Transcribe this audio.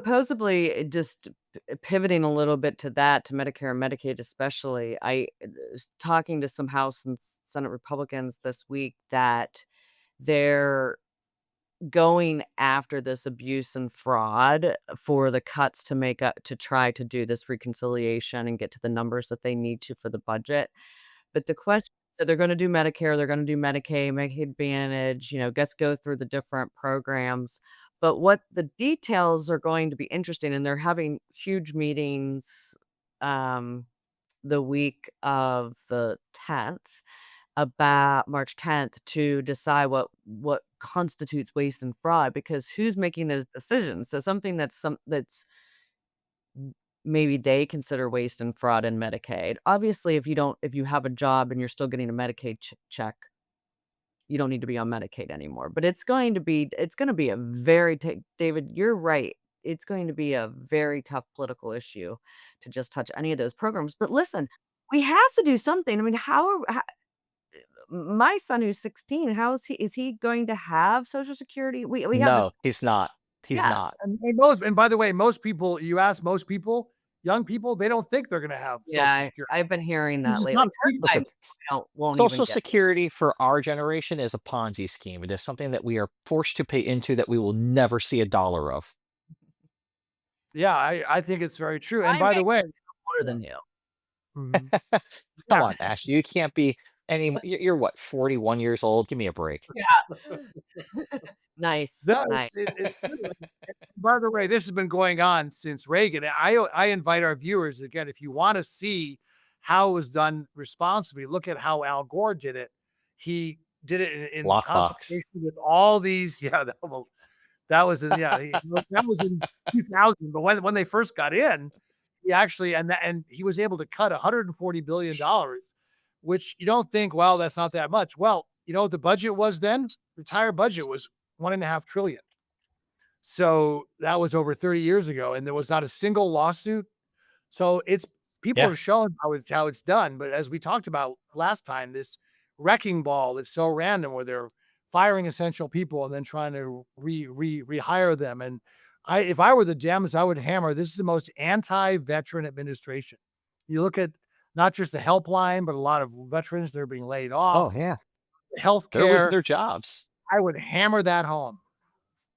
supposedly, just pivoting a little bit to that, to Medicare and Medicaid especially, I was talking to some House and Senate Republicans this week that they're going after this abuse and fraud for the cuts to make up to try to do this reconciliation and get to the numbers that they need to for the budget. But the question so they're gonna do Medicare, they're gonna do Medicaid, Medicaid Advantage, let's go through the different programs. But what the details are going to be interesting, and they're having huge meetings, um, the week of the 10th, about March 10th, to decide what constitutes waste and fraud, because who's making those decisions? So something that's maybe they consider waste and fraud in Medicaid. Obviously, if you have a job and you're still getting a Medicaid check, you don't need to be on Medicaid anymore. But it's gonna be a very David, you're right. It's going to be a very tough political issue to just touch any of those programs. But listen, we have to do something. I mean, my son who's 16, how is he going to have Social Security? We have this. No, he's not. He's Yes. not. And by the way, most people, you ask most people, young people, they don't think they're gonna have Yeah, Social Security. I've been hearing This that is lately. not a secret. I Listen, won't even Social get Security for our generation is a Ponzi scheme. It is something that we are forced to pay into that we will never see a dollar of. Yeah, I think it's very true. And I by the make way, more than you. mhm, Come yeah. on, Ash. You can't be you're what, 41 years old? Give me a break. Yeah. Nice, No, nice. it's true. By the way, this has been going on since Reagan. I invite our viewers, again, if you wanna see how it was done responsibly, look at how Al Gore did it. He did it in Lockbox. consultation with all these yeah, that was in yeah, that was in 2000, but when they first got in, he actually and he was able to cut $140 billion, which you don't think, "Well, that's not that much." Well, you know what the budget was then? The entire budget was 1.5 trillion. So, that was over 30 years ago, and there was not a single lawsuit. So, it's people Yeah. are showing how it's done, but as we talked about last time, this wrecking ball is so random where they're firing essential people and then trying to rehire them, and if I were the Dems, I would hammer, this is the most anti-veteran administration. You look at not just the helpline, but a lot of veterans, they're being laid Oh, off, yeah. They're losing healthcare, their jobs. I would hammer that home.